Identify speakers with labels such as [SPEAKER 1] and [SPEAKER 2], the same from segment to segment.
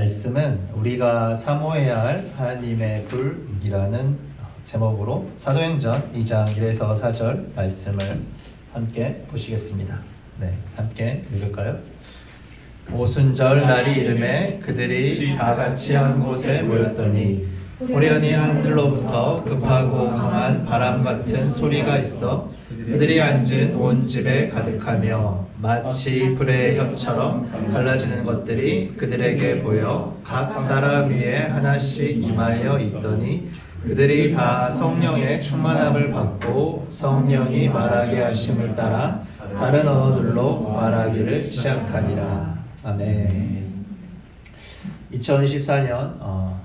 [SPEAKER 1] 말씀은 우리가 사모해야 할 하나님의 불이라는 제목으로 사도행전 2장 1에서 4절 말씀을 함께 보시겠습니다. 네, 함께 읽을까요? 오순절 날이 이름에 그들이 다 같이 한 곳에 모였더니 호련히 하늘로부터 급하고 강한 바람 같은 소리가 있어 그들이 앉은 온 집에 가득하며 마치 불의 혀처럼 갈라지는 것들이 그들에게 보여 각 사람 위에 하나씩 임하여 있더니 그들이 다 성령의 충만함을 받고 성령이 말하게 하심을 따라 다른 언어들로 말하기를 시작하니라. 아멘. 2024년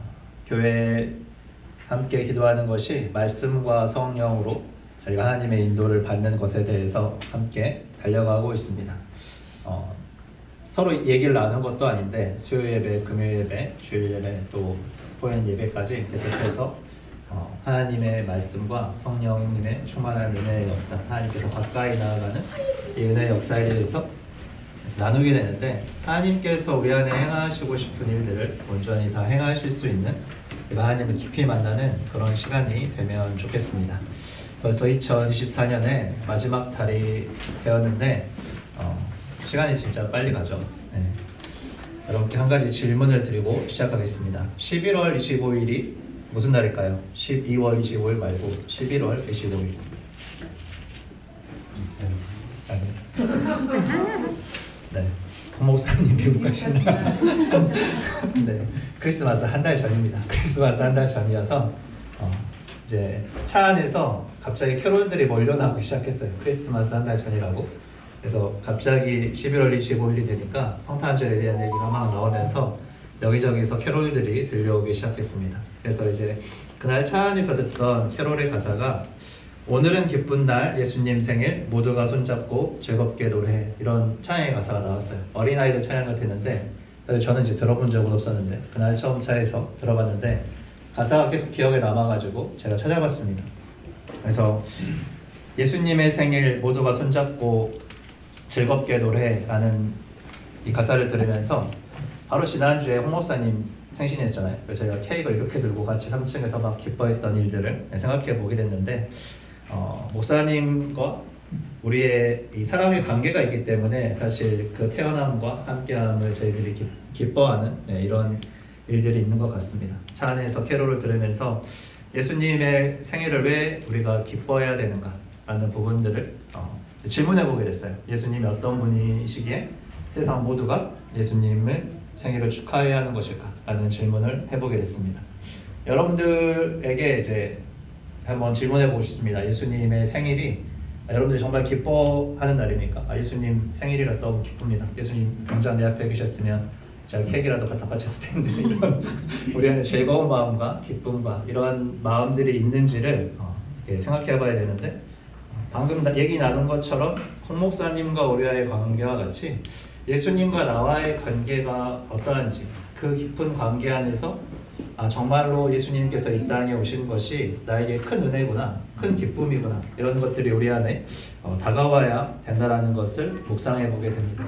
[SPEAKER 1] 교회 함께 기도하는 것이 말씀과 성령으로 저희가 하나님의 인도를 받는 것에 대해서 함께 달려가고 있습니다. 서로 얘기를 나눈 것도 아닌데 수요 예배, 금요 예배, 주일 예배, 또 포연 예배까지 계속해서 하나님의 말씀과 성령님의 충만한 은혜의 역사, 하나님께서 가까이 나아가는 이 은혜의 역사에 대해서 나누게 되는데, 하나님께서 우리 안에 행하시고 싶은 일들을 온전히 다 행하실 수 있는 하나님을 깊이 만나는 그런 시간이 되면 좋겠습니다. 벌써 2024년의 마지막 달이 되었는데 시간이 진짜 빨리 가죠. 네. 여러분께 한 가지 질문을 드리고 시작하겠습니다. 11월 25일이 무슨 날일까요? 12월 25일 말고 11월 25일. 네, 목사님 미국 가신다. 네, 크리스마스 한 달 전입니다. 크리스마스 한 달 전이어서 이제 차 안에서 갑자기 캐롤들이 몰려 나오기 시작했어요. 크리스마스 한 달 전이라고. 그래서 갑자기 11월 25일이 되니까 성탄절에 대한 얘기가 막 나오면서 여기저기서 캐롤들이 들려오기 시작했습니다. 그래서 이제 그날 차 안에서 듣던 캐롤의 가사가 오늘은 기쁜 날 예수님 생일 모두가 손잡고 즐겁게 노래해, 이런 찬양의 가사가 나왔어요. 어린아이들 찬양 같았는데 사실 저는 이제 들어본 적은 없었는데 그날 처음 차에서 들어봤는데 가사가 계속 기억에 남아가지고 제가 찾아봤습니다. 그래서 예수님의 생일 모두가 손잡고 즐겁게 노래라는 이 가사를 들으면서 바로 지난주에 홍 목사님 생신이었잖아요. 그래서 저희가 케이크를 이렇게 들고 같이 3층에서 막 기뻐했던 일들을 생각해 보게 됐는데 목사님과 우리의 이 사람의 관계가 있기 때문에 사실 그 태어남과 함께함을 저희들이 기뻐하는 이런 일들이 있는 것 같습니다. 차 안에서 캐롤을 들으면서 예수님의 생일을 왜 우리가 기뻐해야 되는가 라는 부분들을 질문해 보게 됐어요. 예수님이 어떤 분이시기에 세상 모두가 예수님을 생일을 축하해야 하는 것일까 라는 질문을 해보게 됐습니다. 여러분들에게 이제 한번 질문해 보고 싶습니다. 예수님의 생일이 여러분들이 정말 기뻐하는 날입니까? 예수님 생일이라서 너무 기쁩니다. 예수님 당장 내 앞에 계셨으면 제가 케이크라도 갖다 바쳤을 텐데 이런 우리 안에 즐거운 마음과 기쁨과 이런 마음들이 있는지를 이렇게 생각해 봐야 되는데, 방금 얘기 나눈 것처럼 홍 목사님과 우리와의 관계와 같이 예수님과 나와의 관계가 어떠한지, 그 깊은 관계 안에서 정말로 예수님께서 이 땅에 오신 것이 나에게 큰 은혜구나, 큰 기쁨이구나, 이런 것들이 우리 안에 다가와야 된다라는 것을 묵상해 보게 됩니다.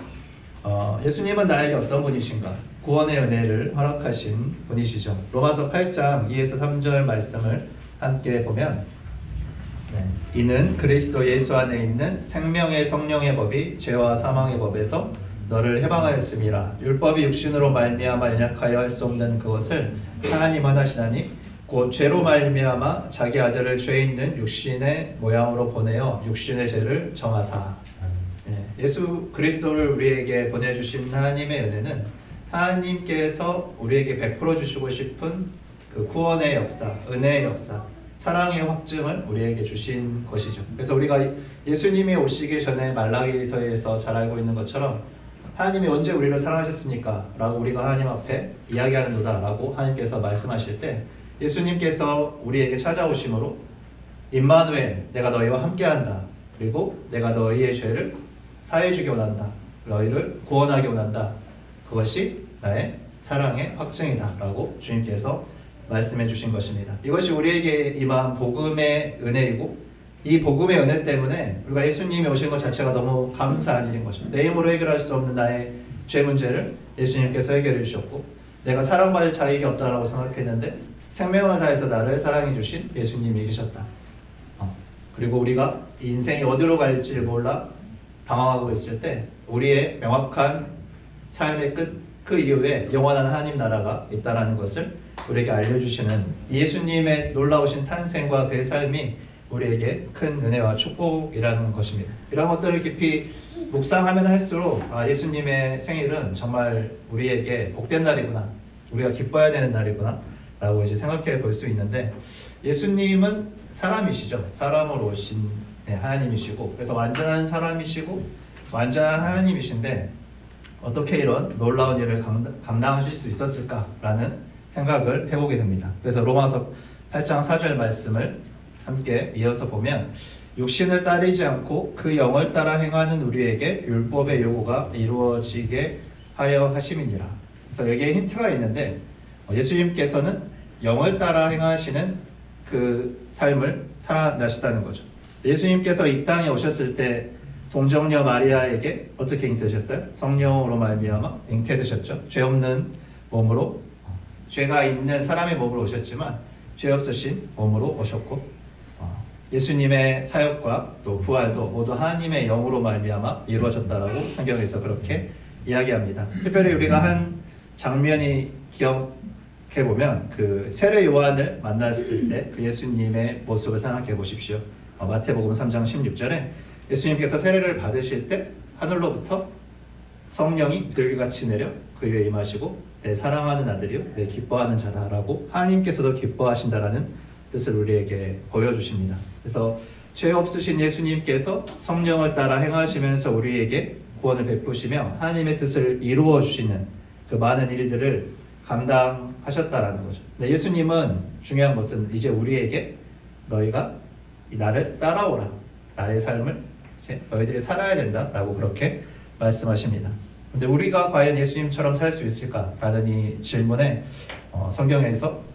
[SPEAKER 1] 예수님은 나에게 어떤 분이신가? 구원의 은혜를 허락하신 분이시죠. 로마서 8장 2에서 3절 말씀을 함께 보면 이는 그리스도 예수 안에 있는 생명의 성령의 법이 죄와 사망의 법에서 너를 해방하였음이라. 율법이 육신으로 말미암아 연약하여 할 수 없는 그것을 하나님 하시나니 곧 죄로 말미암아 자기 아들을 죄 있는 육신의 모양으로 보내어 육신의 죄를 정하사. 예수 그리스도를 우리에게 보내주신 하나님의 은혜는 하나님께서 우리에게 베풀어 주시고 싶은 그 구원의 역사, 은혜의 역사, 사랑의 확증을 우리에게 주신 것이죠. 그래서 우리가 예수님이 오시기 전에 말라기서에서 잘 알고 있는 것처럼 하나님이 언제 우리를 사랑하셨습니까? 라고 우리가 하나님 앞에 이야기하는도다 라고 하나님께서 말씀하실 때 예수님께서 우리에게 찾아오심으로 임마누엘, 내가 너희와 함께한다. 그리고 내가 너희의 죄를 사해주기 원한다. 너희를 구원하기 원한다. 그것이 나의 사랑의 확증이다. 라고 주님께서 말씀해 주신 것입니다. 이것이 우리에게 임한 복음의 은혜이고, 이 복음의 은혜 때문에 우리가 예수님이 오신 것 자체가 너무 감사한 일인 거죠. 내 힘으로 해결할 수 없는 나의 죄 문제를 예수님께서 해결해 주셨고, 내가 사랑받을 자격이 없다라고 생각했는데 생명을 다해서 나를 사랑해 주신 예수님이 계셨다. 그리고 우리가 인생이 어디로 갈지 몰라 방황하고 있을 때 우리의 명확한 삶의 끝, 그 이후에 영원한 하나님 나라가 있다는 것을 우리에게 알려주시는 예수님의 놀라우신 탄생과 그의 삶이 우리에게 큰 은혜와 축복이라는 것입니다. 이런 것들을 깊이 묵상하면 할수록 예수님의 생일은 정말 우리에게 복된 날이구나, 우리가 기뻐해야 되는 날이구나 라고 이제 생각해 볼 수 있는데, 예수님은 사람이시죠. 사람으로 오신 하나님이시고, 그래서 완전한 사람이시고 완전한 하나님이신데 어떻게 이런 놀라운 일을 감당하실 수 있었을까라는 생각을 해보게 됩니다. 그래서 로마서 8장 4절 말씀을 함께 이어서 보면, 육신을 따르지 않고 그 영을 따라 행하는 우리에게 율법의 요구가 이루어지게 하려 하심이니라. 그래서 여기에 힌트가 있는데, 예수님께서는 영을 따라 행하시는 그 삶을 살아나셨다는 거죠. 예수님께서 이 땅에 오셨을 때 동정녀 마리아에게 어떻게 잉태되셨어요? 성령으로 말미암아 잉태되셨죠. 죄 없는 몸으로, 죄가 있는 사람의 몸으로 오셨지만 죄 없으신 몸으로 오셨고, 예수님의 사역과 또 부활도 모두 하나님의 영으로 말미암아 이루어졌다라고 성경에서 그렇게 이야기합니다. 특별히 우리가 한 장면이 기억해 보면, 그 세례 요한을 만났을 때 그 예수님의 모습을 생각해 보십시오. 마태복음 3장 16절에 예수님께서 세례를 받으실 때 하늘로부터 성령이 들기같이 내려 그 위에 임하시고, 내 사랑하는 아들이요 내 기뻐하는 자다라고 하나님께서도 기뻐하신다라는 뜻을 우리에게 보여주십니다. 그래서 죄 없으신 예수님께서 성령을 따라 행하시면서 우리에게 구원을 베푸시며 하나님의 뜻을 이루어 주시는 그 많은 일들을 감당하셨다라는 거죠. 예수님은 중요한 것은 이제 우리에게 너희가 나를 따라오라, 나의 삶을 이제 너희들이 살아야 된다라고 그렇게 말씀하십니다. 근데 우리가 과연 예수님처럼 살 수 있을까라는 이 질문에 성경에서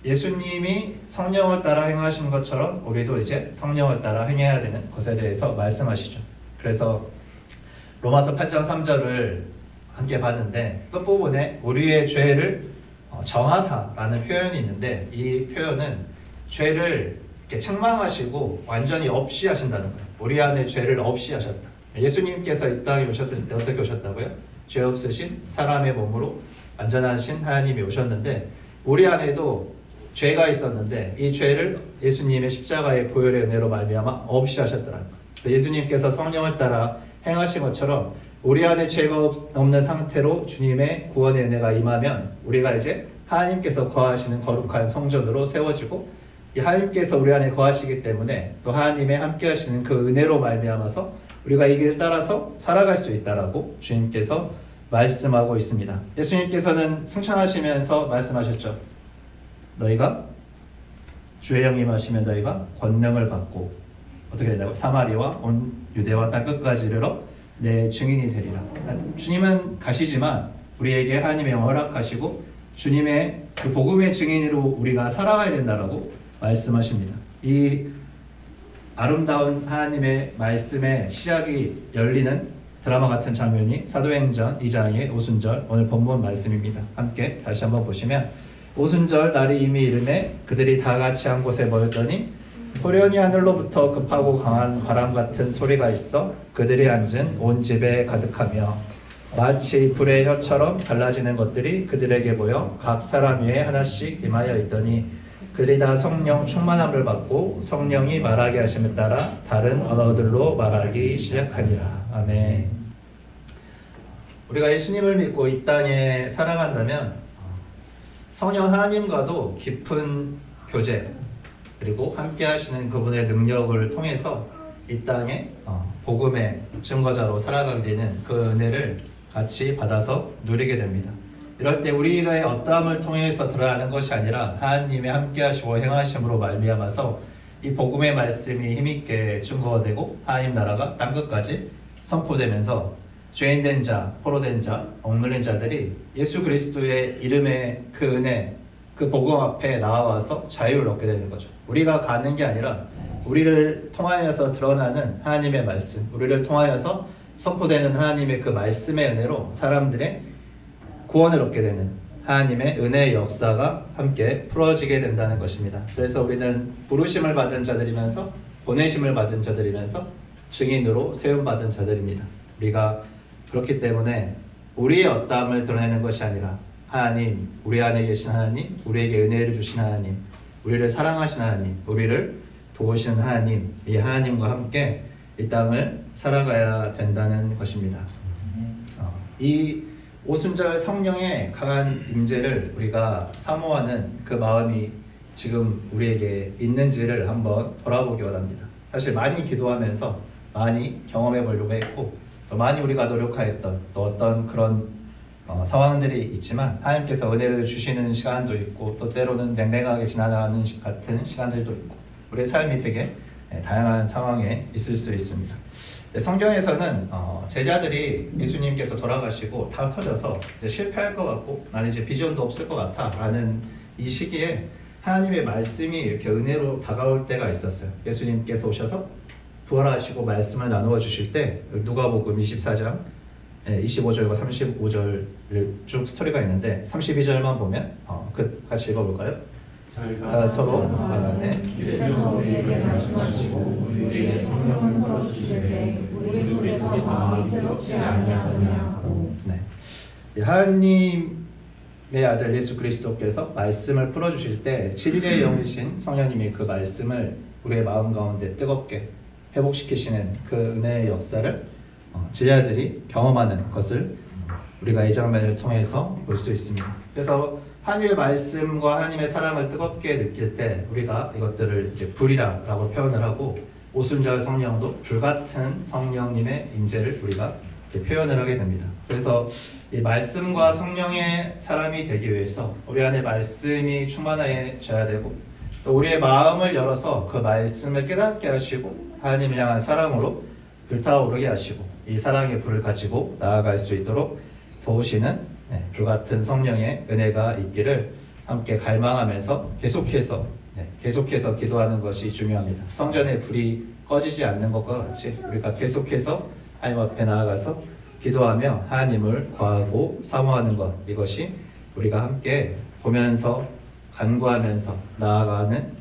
[SPEAKER 1] 예수님이 성령을 따라 행하신 것처럼 우리도 이제 성령을 따라 행해야 되는 것에 대해서 말씀하시죠. 그래서 로마서 8장 3절을 함께 봤는데, 끝부분에 우리의 죄를 정하사라는 표현이 있는데, 이 표현은 죄를 이렇게 책망하시고 완전히 없이 하신다는 거예요. 우리 안에 죄를 없이 하셨다. 예수님께서 이 땅에 오셨을 때 어떻게 오셨다고요? 죄 없으신 사람의 몸으로 완전하신 하나님이 오셨는데, 우리 안에도 죄가 있었는데 이 죄를 예수님의 십자가의 보혈의 은혜로 말미암아 없이 하셨더라는 거예요. 그래서 예수님께서 성령을 따라 행하신 것처럼 우리 안에 죄가 없는 상태로 주님의 구원의 은혜가 임하면 우리가 이제 하나님께서 거하시는 거룩한 성전으로 세워지고, 이 하나님께서 우리 안에 거하시기 때문에 또 하나님의 함께 하시는 그 은혜로 말미암아서 우리가 이 길을 따라서 살아갈 수 있다라고 주님께서 말씀하고 있습니다. 예수님께서는 승천하시면서 말씀하셨죠. 너희가 주의 영이 임하시면 너희가 권능을 받고 어떻게 된다고? 사마리와 온 유대와 땅 끝까지 이르러 내 증인이 되리라. 주님은 가시지만 우리에게 하나님의 영을 허락하시고 주님의 그 복음의 증인으로 우리가 살아가야 된다라고 말씀하십니다. 이 아름다운 하나님의 말씀의 시작이 열리는 드라마 같은 장면이 사도행전 2장의 오순절 오늘 본문 말씀입니다. 함께 다시 한번 보시면, 오순절 날이 이미 이르매 그들이 다 같이 한 곳에 모였더니 호련히 하늘로부터 급하고 강한 바람 같은 소리가 있어 그들이 앉은 온 집에 가득하며 마치 불의 혀처럼 갈라지는 것들이 그들에게 보여 각 사람 위에 하나씩 임하여 있더니 그들이 다 성령 충만함을 받고 성령이 말하게 하심에 따라 다른 언어들로 말하기 시작하니라. 아멘. 우리가 예수님을 믿고 이 땅에 살아간다면 성령 하나님과도 깊은 교제, 그리고 함께 하시는 그분의 능력을 통해서 이 땅에 복음의 증거자로 살아가게 되는 그 은혜를 같이 받아서 누리게 됩니다. 이럴 때 우리의 어떠함을 통해서 드러나는 것이 아니라 하나님의 함께 하시고 행하심으로 말미암아서 이 복음의 말씀이 힘있게 증거가 되고 하나님 나라가 땅끝까지 선포되면서 죄인된 자, 포로된 자, 억눌린 자들이 예수 그리스도의 이름의 그 은혜, 그 복음 앞에 나와서 자유를 얻게 되는 거죠. 우리가 가는 게 아니라 우리를 통하여서 드러나는 하나님의 말씀, 우리를 통하여서 선포되는 하나님의 그 말씀의 은혜로 사람들의 구원을 얻게 되는, 하나님의 은혜의 역사가 함께 풀어지게 된다는 것입니다. 그래서 우리는 부르심을 받은 자들이면서 보내심을 받은 자들이면서 증인으로 세움받은 자들입니다. 우리가 그렇기 때문에 우리의 어떠함을 드러내는 것이 아니라 하나님, 우리 안에 계신 하나님, 우리에게 은혜를 주신 하나님, 우리를 사랑하신 하나님, 우리를 도우시는 하나님, 이 하나님과 함께 이 땅을 살아가야 된다는 것입니다. 이 오순절 성령의 강한 임재를 우리가 사모하는 그 마음이 지금 우리에게 있는지를 한번 돌아보기 원합니다. 사실 많이 기도하면서 많이 경험해 보려고 했고 또 많이 우리가 노력하였던 또 어떤 그런 상황들이 있지만 하나님께서 은혜를 주시는 시간도 있고 또 때로는 냉랭하게 지나가는 같은 시간들도 있고 우리의 삶이 되게 다양한 상황에 있을 수 있습니다. 성경에서는 제자들이 예수님께서 돌아가시고 다 흩어져서 이제 실패할 것 같고 나는 이제 비전도 없을 것 같아 라는 이 시기에 하나님의 말씀이 이렇게 은혜로 다가올 때가 있었어요. 예수님께서 오셔서 부활하시고 말씀을 나누어 주실 때 누가복음 24장 25절과 35절을 쭉 스토리가 있는데 32절만 보면 같이 읽어볼까요? 저희가 서로 간에 길에서 우리에게 말씀하시고 우리에게 성령을 풀어주시되 우리 속에서 마음이 뜨겁지 아니하느냐고. 하나님의 아들 예수 그리스도께서 말씀을 풀어주실 때 진리의 영이신 성령님이 그 말씀을 우리의 마음 가운데 뜨겁게 회복시키시는 그 은혜의 역사를 제자들이 경험하는 것을 우리가 이 장면을 통해서 볼 수 있습니다. 그래서 하나님의 말씀과 하나님의 사랑을 뜨겁게 느낄 때 우리가 이것들을 이제 불이라고 표현을 하고 오순절 성령도 불같은 성령님의 임재를 우리가 표현을 하게 됩니다. 그래서 이 말씀과 성령의 사람이 되기 위해서 우리 안에 말씀이 충만해져야 되고 또 우리의 마음을 열어서 그 말씀을 깨닫게 하시고 하나님을 향한 사랑으로 불타오르게 하시고 이 사랑의 불을 가지고 나아갈 수 있도록 도우시는 불같은 성령의 은혜가 있기를 함께 갈망하면서 계속해서 기도하는 것이 중요합니다. 성전의 불이 꺼지지 않는 것과 같이 우리가 계속해서 하나님 앞에 나아가서 기도하며 하나님을 구하고 사모하는 것, 이것이 우리가 함께 보면서 간구하면서 나아가는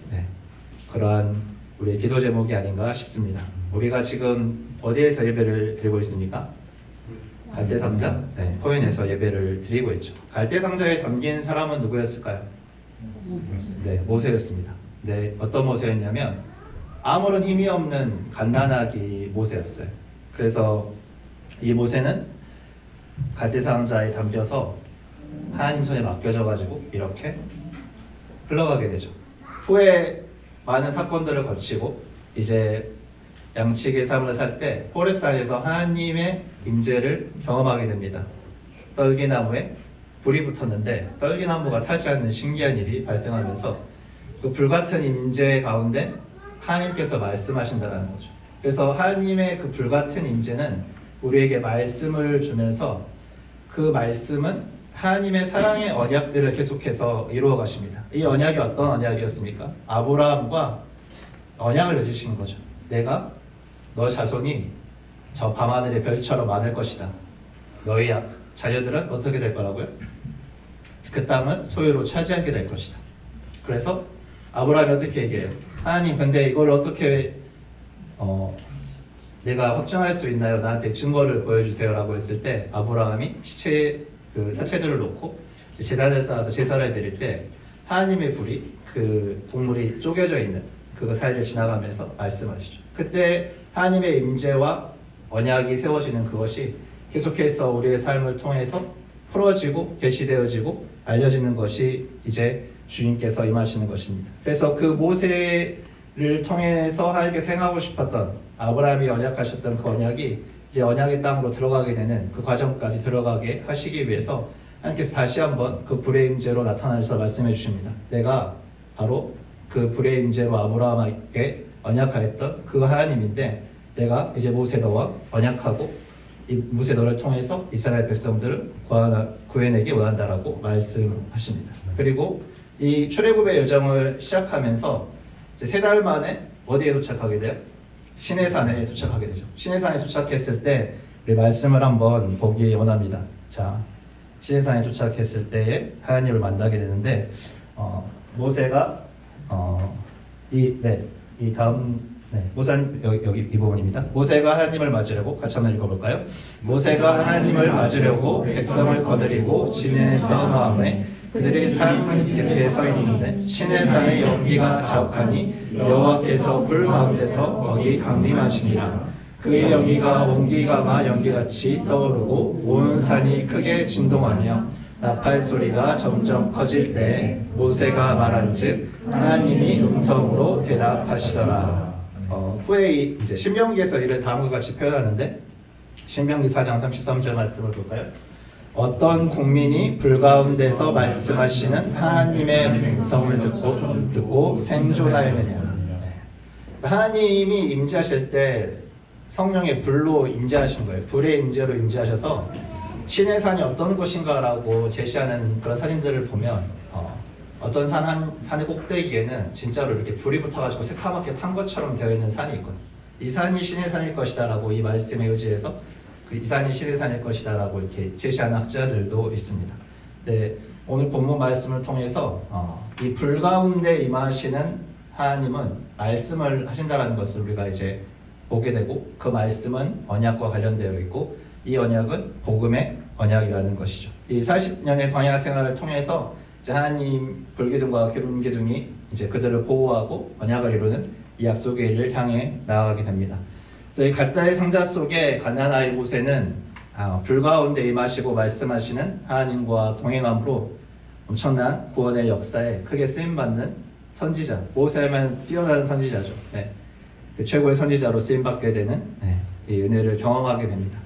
[SPEAKER 1] 그러한 우리의 기도 제목이 아닌가 싶습니다. 우리가 지금 어디에서 예배를 드리고 있습니까? 갈대상자? 포연에서 예배를 드리고 있죠. 갈대상자에 담긴 사람은 누구였을까요? 모세였습니다. 어떤 모세였냐면 아무런 힘이 없는 갓난아기 모세였어요. 그래서 이 모세는 갈대상자에 담겨서 하나님 손에 맡겨져 가지고 이렇게 흘러가게 되죠. 후에 많은 사건들을 거치고 이제 양치기의 삶을 살 때 호렙산에서 하나님의 임재를 경험하게 됩니다. 떨기나무에 불이 붙었는데 떨기나무가 타지 않는 신기한 일이 발생하면서 그 불같은 임재 가운데 하나님께서 말씀하신다는 거죠. 그래서 하나님의 그 불같은 임재는 우리에게 말씀을 주면서 그 말씀은 하나님의 사랑의 언약들을 계속해서 이루어 가십니다. 이 언약이 어떤 언약이었습니까? 아브라함과 언약을 맺으시는 거죠. 내가 너 자손이 저 밤하늘의 별처럼 많을 것이다. 너희 자녀들은 어떻게 될 거라고요? 그 땅을 소유로 차지하게 될 것이다. 그래서 아브라함이 어떻게 얘기해요? 하나님, 근데 이걸 어떻게 내가 확정할 수 있나요? 나한테 증거를 보여주세요 라고 했을 때 아브라함이 사체들을 놓고 제단을 쌓아서 제사를 드릴 때 하나님의 불이 그 동물이 쪼개져 있는 그 사이를 지나가면서 말씀하시죠. 그때 하나님의 임재와 언약이 세워지는 그것이 계속해서 우리의 삶을 통해서 풀어지고 계시되어지고 알려지는 것이 이제 주님께서 임하시는 것입니다. 그래서 그 모세를 통해서 하나님께서 행하고 싶었던 아브라함이 언약하셨던 그 언약이 이제 언약의 땅으로 들어가게 되는 그 과정까지 들어가게 하시기 위해서 하나님께서 다시 한번 그 불의 임재로 나타나셔서 말씀해 주십니다. 내가 바로 그 불의 임재로 아브라함에게 언약하였던 그 하나님인데 내가 이제 모세 너와 언약하고 이 모세 너를 통해서 이스라엘 백성들을 구해내기 원한다라고 말씀하십니다. 그리고 이 출애굽의 여정을 시작하면서 이제 3달 만에 어디에 도착하게 돼요? 시내산에 도착하게 되죠. 시내산에 도착했을 때 우리 말씀을 한번 보기 원합니다. 자, 시내산에 도착했을 때에 하나님을 만나게 되는데 모세가 이 다음 모세는 여기 이 부분입니다. 모세가 하나님을 맞으려고 같이 한번 읽어볼까요? 모세가 하나님을 맞으려고 백성을 거느리고 시내에서 나오매 그들이 산 기슭에 서 있는데 시내산의 연기가 자욱하니 여호와께서 불 가운데서 거기 강림하시니라. 그의 연기가 온기가마 연기같이 떠오르고 온 산이 크게 진동하며 나팔 소리가 점점 커질 때 모세가 말한즉 하나님이 음성으로 대답하시더라. 후에 이제 신명기에서 이를 다음과 같이 표현하는데 신명기 4장 33절 말씀을 볼까요? 어떤 국민이 불 가운데서 말씀하시는 하나님의 음성을 듣고 생존하였느냐. 하나님이 임재하실 때 성령의 불로 임재하신 거예요. 불의 임재로 임재하셔서 시내산이 어떤 곳인가라고 제시하는 그런 사진들을 보면 어떤 산의 꼭대기에는 진짜로 이렇게 불이 붙어가지고 새카맣게 탄 것처럼 되어 있는 산이 있거든요. 이 산이 시내산일 것이다라고 이 말씀에 의지해서 이 산이 시내산일 것이다라고 이렇게 제시하는 학자들도 있습니다. 네, 오늘 본문 말씀을 통해서 이 불 가운데 임하시는 하나님은 말씀을 하신다라는 것을 우리가 이제 보게 되고 그 말씀은 언약과 관련되어 있고 이 언약은 복음의 언약이라는 것이죠. 이 40년의 광야 생활을 통해서 이제 하나님 불기둥과 기름기둥이 이제 그들을 보호하고 언약을 이루는 이 약속의 일을 향해 나아가게 됩니다. 그래서 이 갈대의 상자 속에 가나안의 모세는 불 가운데 임하시고 말씀하시는 하나님과 동행함으로 엄청난 구원의 역사에 크게 쓰임받는 선지자, 모세면 뛰어난 선지자죠. 네. 그 최고의 선지자로 쓰임받게 되는 이 은혜를 경험하게 됩니다.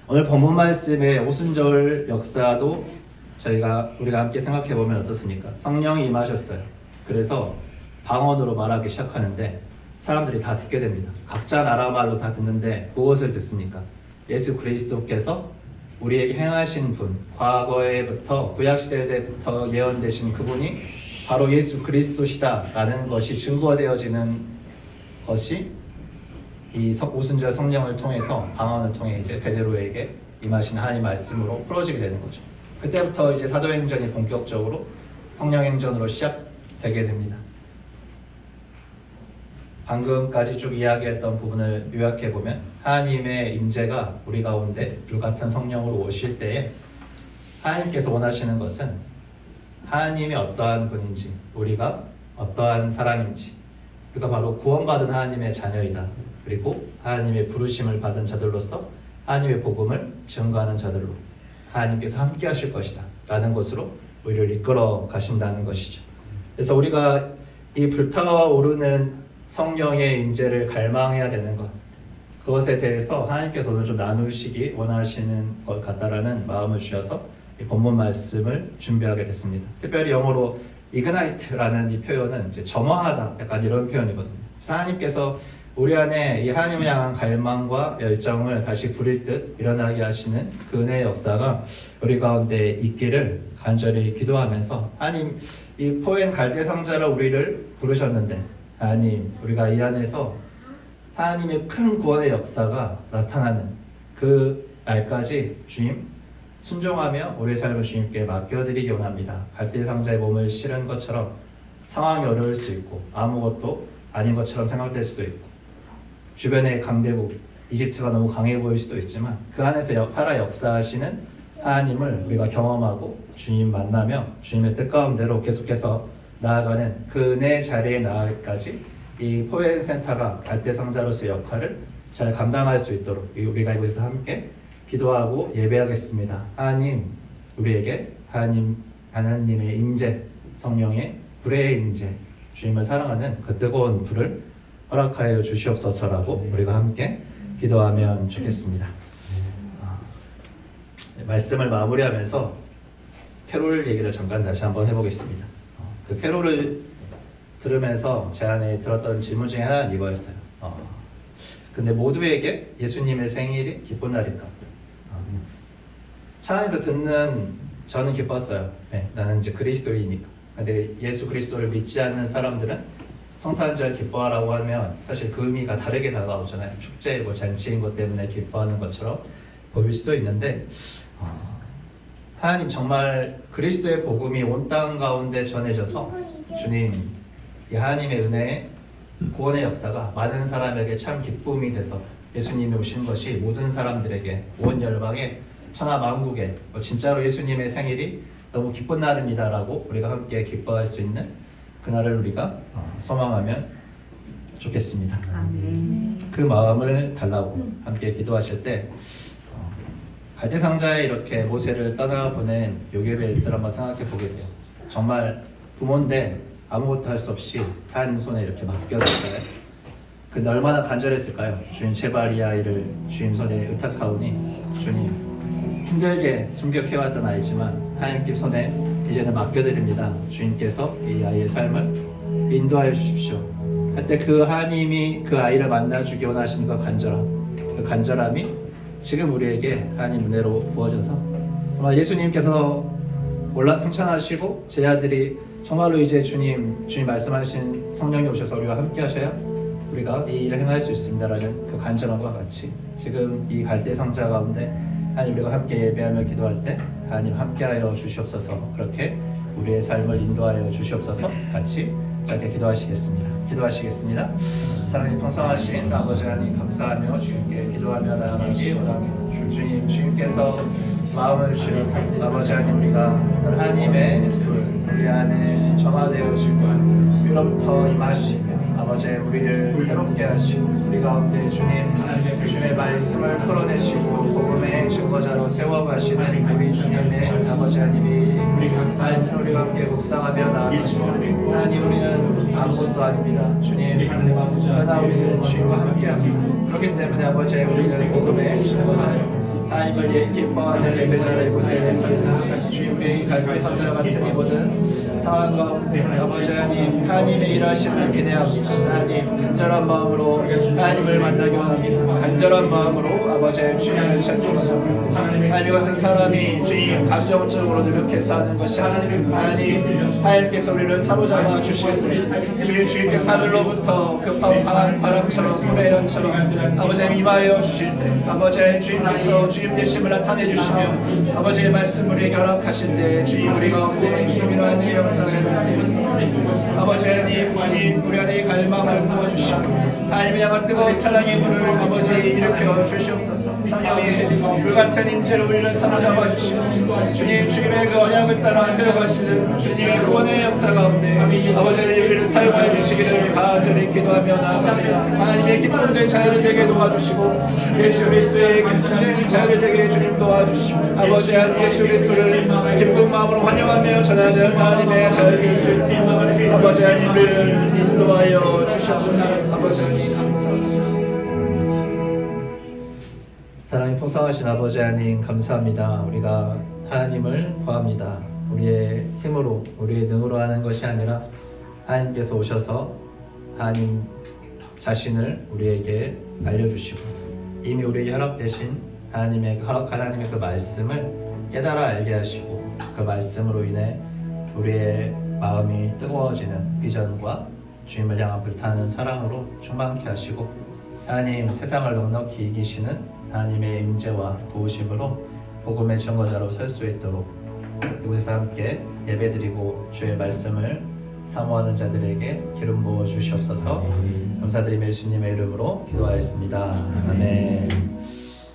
[SPEAKER 1] 오늘 본문 말씀의 오순절 역사도 우리가 함께 생각해 보면 어떻습니까? 성령이 임하셨어요. 그래서 방언으로 말하기 시작하는데 사람들이 다 듣게 됩니다. 각자 나라 말로 다 듣는데 무엇을 듣습니까? 예수 그리스도께서 우리에게 행하신 분, 과거에부터 구약시대 때부터 예언되신 그분이 바로 예수 그리스도시다라는 것이 증거되어지는 것이 이 오순절 성령을 통해서 방언을 통해 이제 베드로에게 임하신 하나님 말씀으로 풀어지게 되는 거죠. 그때부터 이제 사도행전이 본격적으로 성령행전으로 시작되게 됩니다. 방금까지 쭉 이야기했던 부분을 요약해 보면 하나님의 임재가 우리 가운데 불같은 성령으로 오실 때에 하나님께서 원하시는 것은 하나님이 어떠한 분인지, 우리가 어떠한 사람인지, 우리가 바로 구원받은 하나님의 자녀이다. 그리고 하나님의 부르심을 받은 자들로서 하나님의 복음을 증거하는 자들로 하나님께서 함께 하실 것이다 라는 것으로 우리를 이끌어 가신다는 것이죠. 그래서 우리가 이 불타오르는 성령의 임재를 갈망해야 되는 것, 그것에 대해서 하나님께서 오늘 좀 나누시기 원하시는 것 같다라는 마음을 주셔서 이 본문 말씀을 준비하게 됐습니다. 특별히 영어로 ignite라는 이 표현은 이제 점화하다, 약간 이런 표현이거든요. 그래서 하나님께서 우리 안에 이 하나님을 향한 갈망과 열정을 다시 부릴 듯 일어나게 하시는 그 은혜의 역사가 우리 가운데 있기를 간절히 기도하면서, 하나님, 이 포엔 갈대 상자로 우리를 부르셨는데 하나님, 우리가 이 안에서 하나님의 큰 구원의 역사가 나타나는 그 날까지 주님 순종하며 우리의 삶을 주님께 맡겨드리기 원합니다. 갈대 상자에 몸을 실은 것처럼 상황이 어려울 수 있고 아무것도 아닌 것처럼 생각될 수도 있고 주변의 강대국 이집트가 너무 강해 보일 수도 있지만 그 안에서 살아 역사하시는 하나님을 우리가 경험하고 주님 만나며 주님의 뜻 가운데로 계속해서 나아가는 그 은혜의 자리에 나아가기까지 이 포엔 센터가 갈대 상자로서의 역할을 잘 감당할 수 있도록 우리가 이곳에서 함께 기도하고 예배하겠습니다. 하나님, 우리에게 하나님의 임재, 성령의 불의 임재, 주님을 사랑하는 그 뜨거운 불을 허락하여 주시옵소서라고 우리가 함께 기도하면 좋겠습니다. 말씀을 마무리하면서 캐롤 얘기를 잠깐 다시 한번 해보겠습니다. 그 캐롤을 들으면서 제 안에 들었던 질문 중에 하나는 이거였어요. 근데 모두에게 예수님의 생일이 기쁜 날일까? 차 안에서 듣는 저는 기뻤어요. 네, 나는 이제 그리스도이니까. 근데 예수 그리스도를 믿지 않는 사람들은 성탄절 기뻐하라고 하면 사실 그 의미가 다르게 다가오잖아요. 축제, 잔치인 것 때문에 기뻐하는 것처럼 보일 수도 있는데 하나님 정말 그리스도의 복음이 온 땅 가운데 전해져서 주님 이 하나님의 은혜의 구원의 역사가 많은 사람에게 참 기쁨이 돼서 예수님이 오신 것이 모든 사람들에게 온 열방에 천하 만국에 진짜로 예수님의 생일이 너무 기쁜 날입니다라고 우리가 함께 기뻐할 수 있는 그날을 우리가 소망하면 좋겠습니다. 그 마음을 달라고 함께 기도하실 때 갈대상자에 이렇게 모세를 떠나보낸 요게벳을 한번 생각해 보게 돼요. 정말 부모인데 아무것도 할 수 없이 하나님 손에 이렇게 맡겨뒀어요. 근데 얼마나 간절했을까요? 주님 제발 이 아이를 주님 손에 의탁하오니 주님 힘들게 숨겨해왔던 아이지만 하나님께 손에 이제는 맡겨드립니다. 주님께서 이 아이의 삶을 인도하여 주십시오. 할 때 그 하나님이 그 아이를 만나주기 원하시는 그 간절함이 지금 우리에게 하나님 은혜로 부어져서 정말 예수님께서 승천하시고 제 아들이 정말로 이제 주님 말씀하신 성령이 오셔서 우리와 함께 하셔야 우리가 이 일을 행할 수 있습니다라는 그 간절함과 같이 지금 이 갈대 상자 가운데 하나님 우리가 함께 예배하며 기도할 때 하나님 함께하여 주시옵소서. 그렇게 우리의 삶을 인도하여 주시옵소서. 같이 이렇게 기도하시겠습니다. 사랑이 풍성하신 아버지 하나님 감사하며 주님께 기도하며 나아가기 원합니다. 주님께서 마음을 주셔서 아버지 하나님 우리가 하나님의 불 우리 안에 점화되어지고 위로부터 임하시며 아버지 우리를 새롭게 하시고 우리 가운데 주님의 말씀을 풀어내시고 복음의 증거자로 세워가시는 우리 주님의 아버지 하나님이 말씀을 우리가 함께 묵상하며 나아가시고 하나님 우리는 아무것도 아닙니다. 주님 그러나 우리는 주님과 함께합니다. 그렇기 때문에 아버지 우리는 복음의 증거자로 하나님을 기뻐하는 예배자를 이곳에 서 있습니다. 주님 우리 갈대 상자 같은 이 모든 상황 가운데 아버지 하나님의 일하심을 기대합니다. 하나님 간절한 마음으로 하나님을 만나기 원합니다. 간절한 마음으로 아버지 주님을 찾기 원합니다. 하나님 이것은 사람이 주님 감정적으로 노력해서 하는 것이 아니라 하나님께서 우리를 사로잡아 주시고 주님께서 하늘로부터 급한 강한 바람처럼 불의 연처럼 아버지 임하여 주실 때 아버지 주님께서 주님 되심을 나타내 주시며 아버지의 말씀 우리에게 허락하실 때 주님 우리 가운데 주님으로 하는 역사를 할 수 있습니다. 아버지 하나님 주님 우리 안에 갈망을 부어주시고 하나님의 향한 뜨거운 사랑의 불을 아버지 일으켜 주시옵소서. 성령이 불같은 인재로 우리를 사로잡아 주시고 주님의 그 언약을 따라 세워가시는 주님의 구원의 역사 가운데 아버지 우리를 사용하여 주시기를 간절히 기도하며 나아갑니다. 하나님의 기쁨된 자유를 되게 도와주시고 예수 그리스도의 기쁨된 자유를 되게 주님 도와주시고 아버지 예수 그리스도를 기쁜 마음으로 환영하며 전하는 하나님의 자유를 수 있도록 아버지 하나님을 인도하여 주시옵소서. 아버지 하나님 감사합니다. 사랑이 풍성하신 아버지 하나님 감사합니다. 우리가 하나님을 구합니다. 우리의 힘으로 우리의 능으로 하는 것이 아니라 하나님께서 오셔서 하나님 자신을 우리에게 알려주시고 이미 우리에게 허락되신 하나님의 그 말씀을 깨달아 알게 하시고 그 말씀으로 인해 우리의 마음이 뜨거워지는 비전과 주님을 향한 불타는 사랑으로 충만케 하시고 하나님 세상을 넉넉히 이기시는 하나님의 임재와 도우심으로 복음의 증거자로 설 수 있도록 이곳에서 함께 예배드리고 주의 말씀을 사모하는 자들에게 기름 부어 주시옵소서. 감사드리며 예수님의 이름으로 기도하였습니다. 아멘.